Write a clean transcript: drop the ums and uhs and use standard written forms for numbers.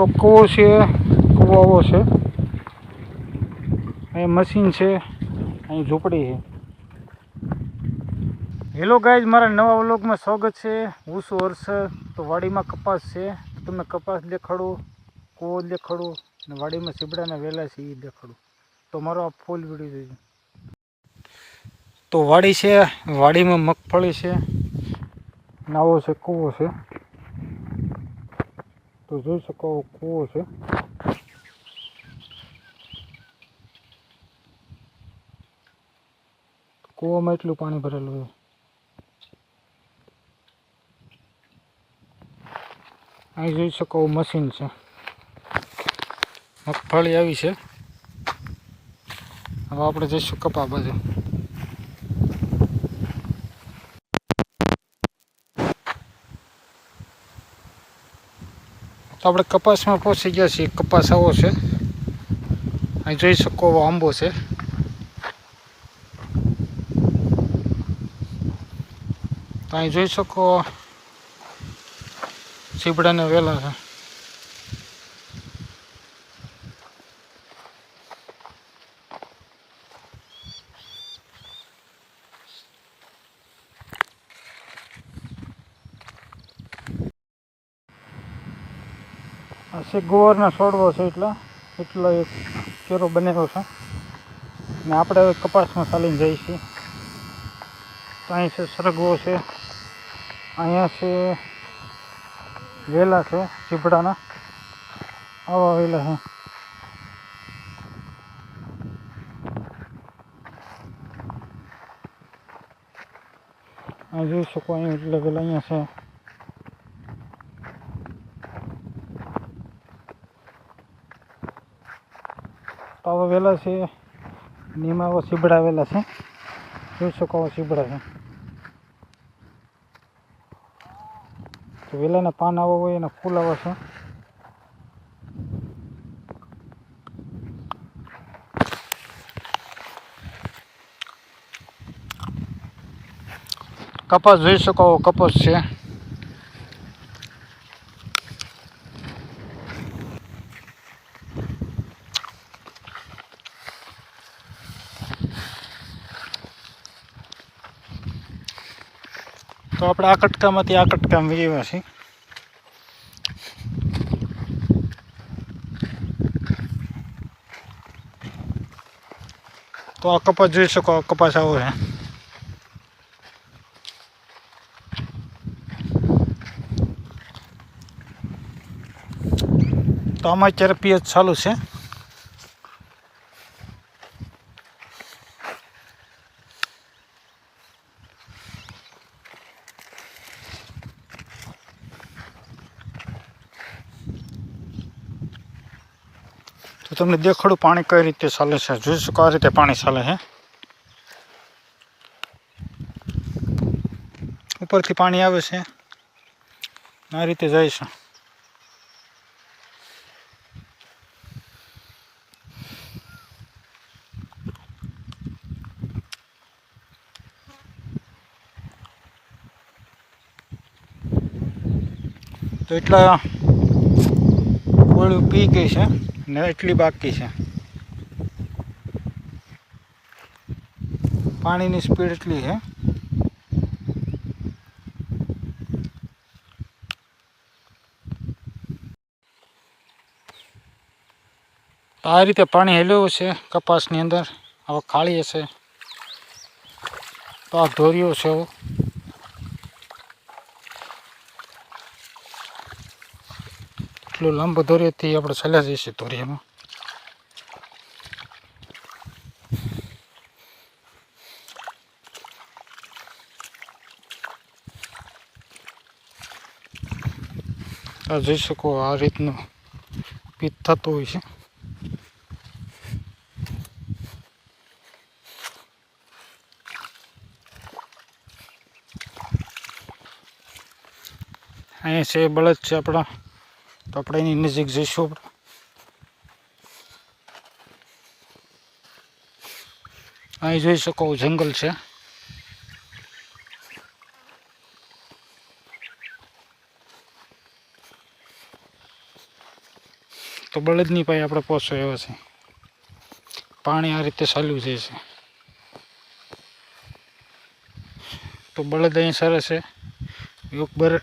તો કૂવો છે, કૂવો આવો છે, અહીં મશીન છે, અહીં ઝૂંપડી છે. હેલો ગાઈઝ, મારા નવા વ્લોગમાં સ્વાગત છે. હું છું હર્ષદ. તો વાડીમાં કપાસ છે, તમને કપાસ દેખાડું, કૂવો દેખાડું અને વાડીમાં સીબડાના વેલા છે એ દેખાડું. તો મારો આ ફૂલ વિડીયો જોઈજો. તો વાડી છે, વાડીમાં મગફળી છે, નાવો છે, કૂવો છે. તો જોઈ શકો કૂવો છે. કૂવામાં એટલું પાણી ભરેલું છે. અહીં જોઈ શકો મશીન છે. મગફળી આવી છે. હવે આપણે જઈશું કપા બાજુ. તો આપણે કપાસમાં પહોંચી ગયા છીએ. કપાસ આવો છે. અહીં જોઈ શકો આંબો છે. તો અહીં જોઈ શકો સીબડાના વેલા છે. આ છે ગુવારના છોડવો છે, એટલો એક કેરો બનેલો છે. ને આપણે હવે કપાસમાં ચાલીને જઈએ છીએ. તો અહીં છે સરગવો છે, અહીંયા છે વેલા છે સીબડાના, આવા વેલા છે. અહીં જોઈ શકો અહીં એટલે વેલા અહીંયા છે. તો આવા વેલા છે, એમાં આવા સીબડા આવેલા છે. જોઈ શકો આવા સીબડા છે. તો વેલાના પાન આવા હોય, એના ફૂલ આવા છે. કપાસ જોઈ શકો કપાસ છે. તો આપણે આ કટકામાંથી આ કટકામાં વીર્યા છીએ. તો આ કપાસ જોઈ શકો, કપાસ આવો છે. તો આમાં અત્યારે પિયત ચાલુ છે. તો તમને દેખાડું પાણી કઈ રીતે ચાલે છે. જોઈ શકો આ રીતે પાણી ચાલે છે. ઉપરથી પાણી આવે છે, આ રીતે જાય છે. તો એટલા ગોળું પી ગઈ છે ને એટલી બાકી છે. પાણીની સ્પીડ એટલી છે. આ રીતે પાણી હેલ્યું છે કપાસની અંદર. હવે ખાલી હશે તો આ ધોરીઓ છે. એટલું લાંબો ધોરીથી આપણે ચાલ્યા જઈશું ધોરીમાં. આ જોઈ શકો આ રીતનું પીત થતું હોય છે. અહીંયા છે બળદ છે આપણા, તો આપણે એની નજીક જઈશું. આપણે અહીં જોઈ શકો જંગલ છે. તો બળદની પાસે આપણે પહોંચો એવા છે. પાણી આ રીતે ચાલ્યું જાય છે. તો બળદ અહીં સરસ છે. એકબર